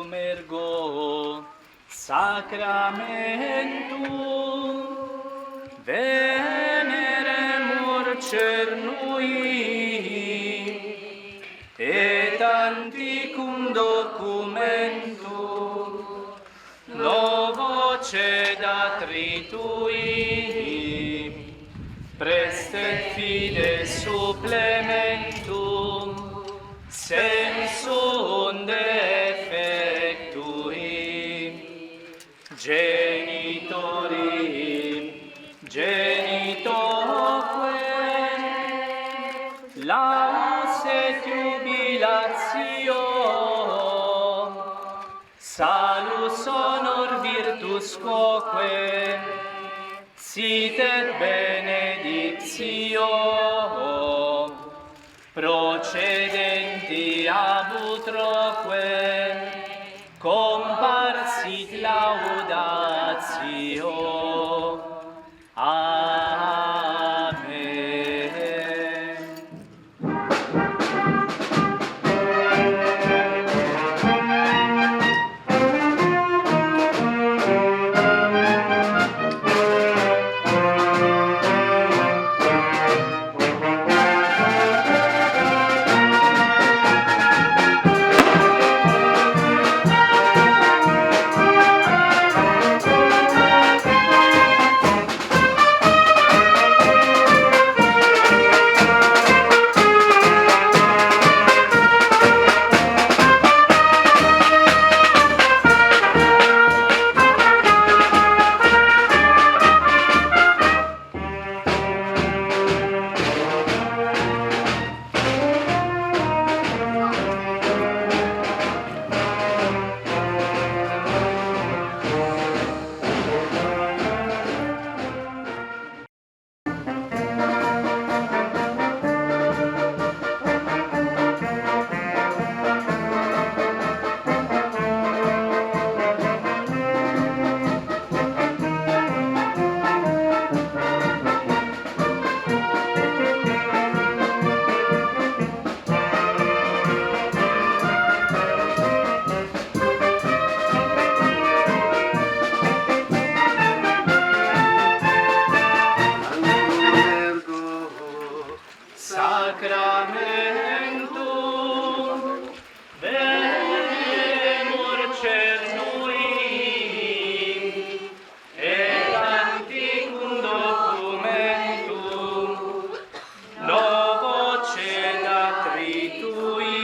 Deum ergo sacramentum veneremur cernui et antiquum documentum novo cedat tui prestet fide supplementum sensum defectui genitoque laus et jubilatio salus honor virtus quoque sit et benedictio procedenti ab utroque comparsit laudatio. Amen. Sacramentum veneremur cernui et antiquum documentum novo cedat tui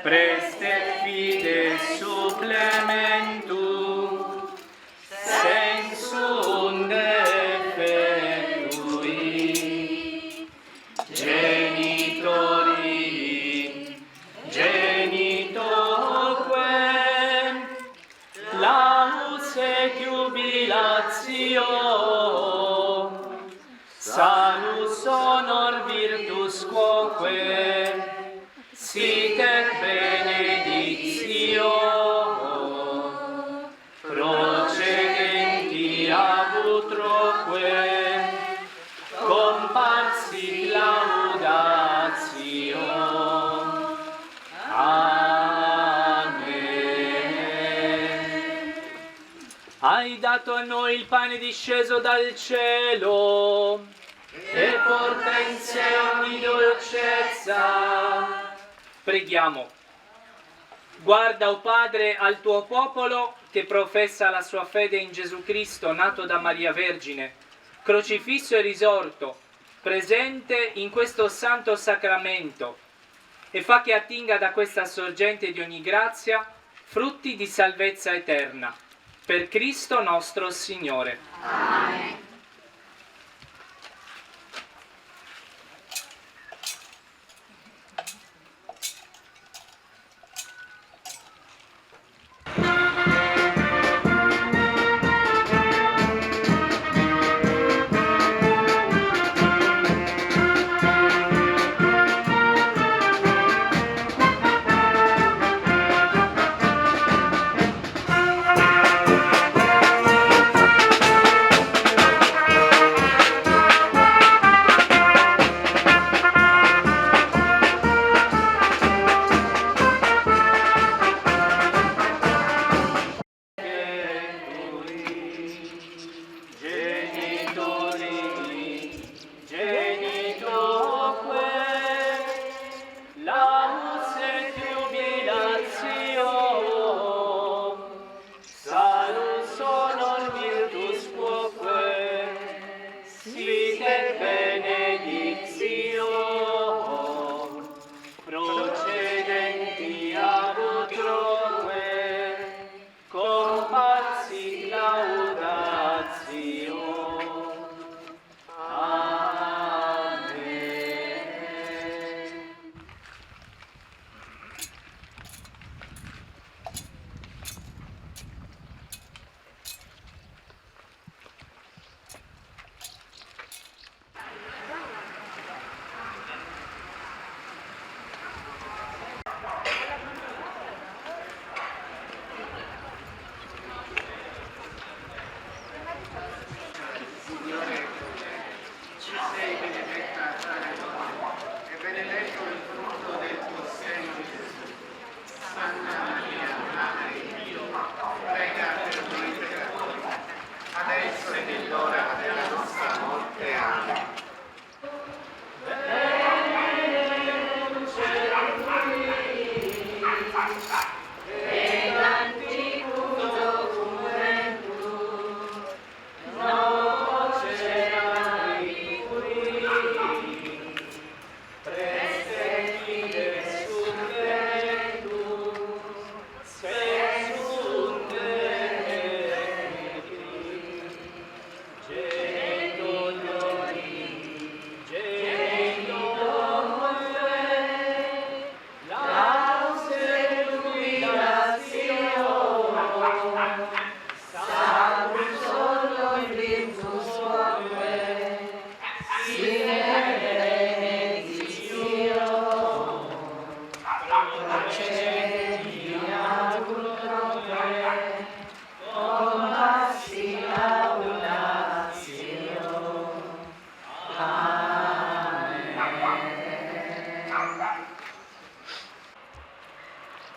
prestet fide supplementum sensum defectui genitoque laus et jubilatio salus honor virtus quoque sit et benedictio procedenti ab utroque comparsit laudatio. Amen. Hai dato a noi il pane disceso dal cielo e porta in sé ogni dolcezza. Preghiamo. Guarda, o Padre, al tuo popolo che professa la sua fede in Gesù Cristo, nato da Maria Vergine, crocifisso e risorto, presente in questo santo sacramento, e fa che attinga da questa sorgente di ogni grazia frutti di salvezza eterna. Per Cristo nostro Signore. Amen.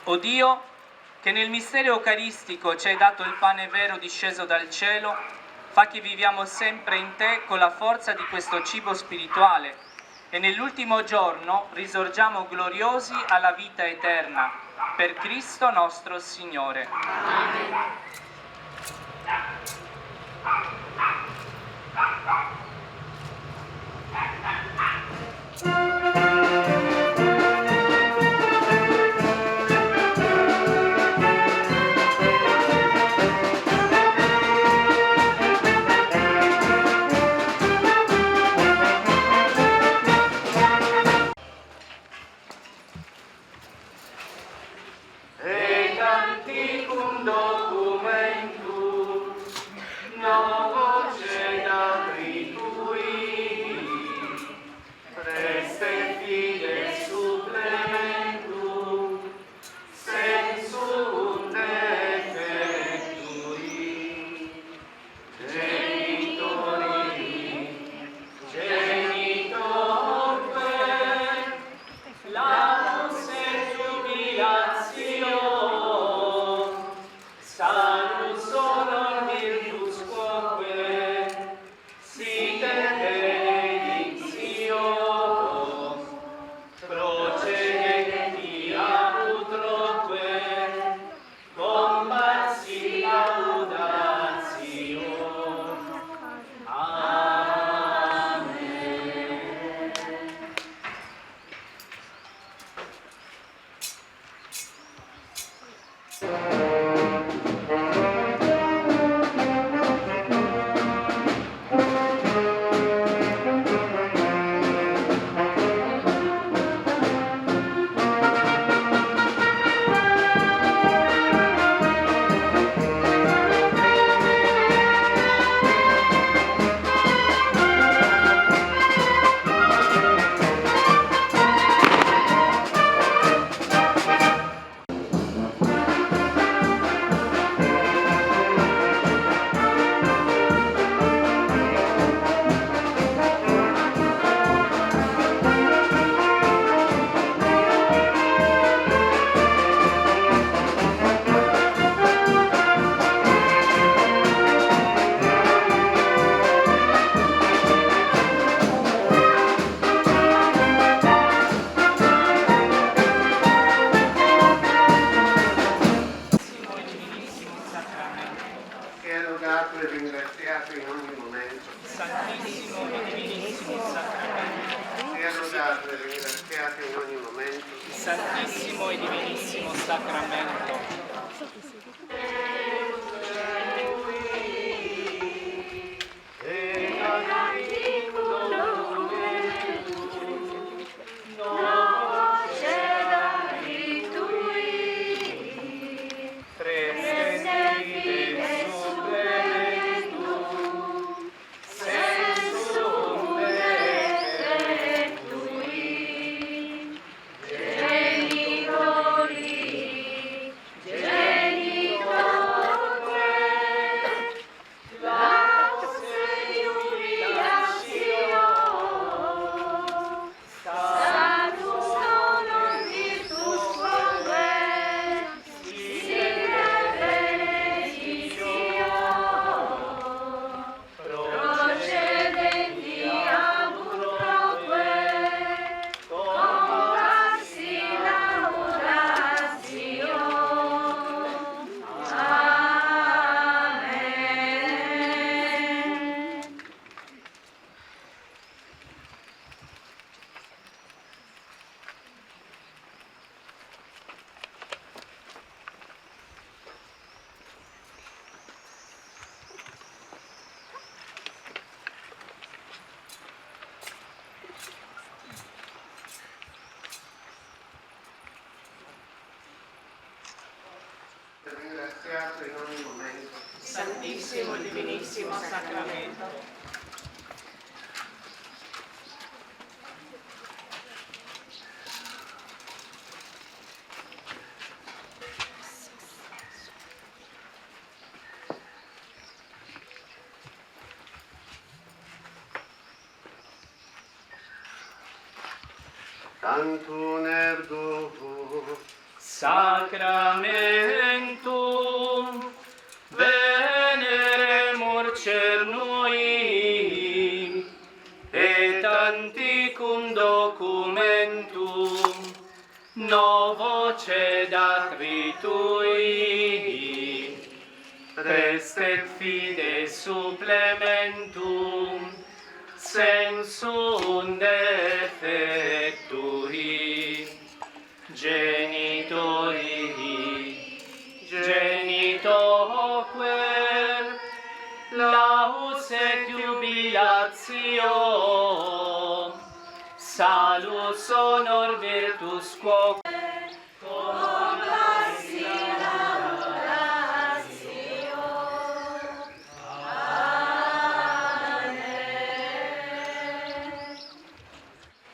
O Dio, che nel mistero eucaristico ci hai dato il pane vero disceso dal cielo, fa che viviamo sempre in te con la forza di questo cibo spirituale e nell'ultimo giorno risorgiamo gloriosi alla vita eterna, per Cristo nostro Signore. Amen. Santissimo e Divinissimo Sacramento. Ringraziato in ogni momento. Santissimo e Divinissimo Sacramento. Tantum ergo Sacramentum veneremur cernui et anticum documentum novo cedat ritui restet fide supplementum sensum defectui genitoque laus et jubilatio salus honor virtus quo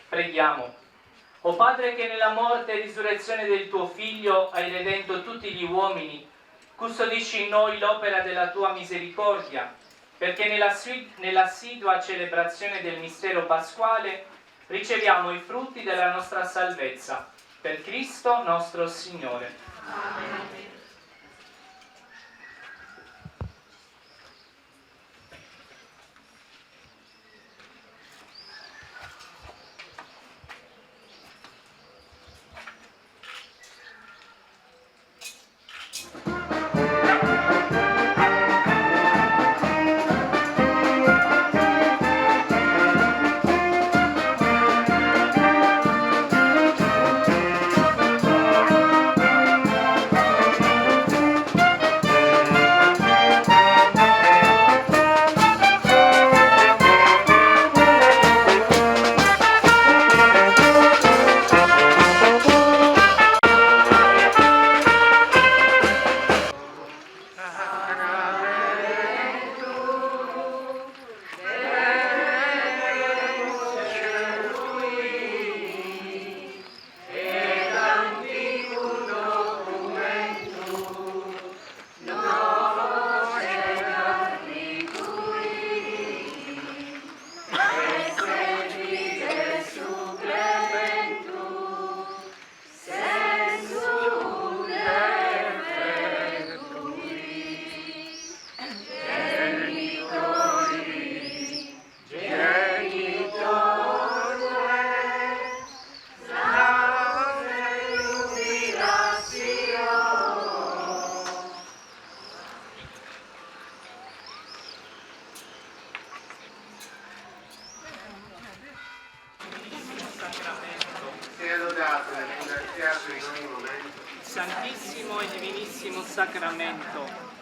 Preghiamo. O Padre, che nella morte e risurrezione del tuo Figlio hai redento tutti gli uomini, custodisci in noi l'opera della tua misericordia, perché nell'assidua celebrazione del mistero pasquale riceviamo i frutti della nostra salvezza. Per Cristo nostro Signore. Amen. Santissimo e Divinissimo Sacramento,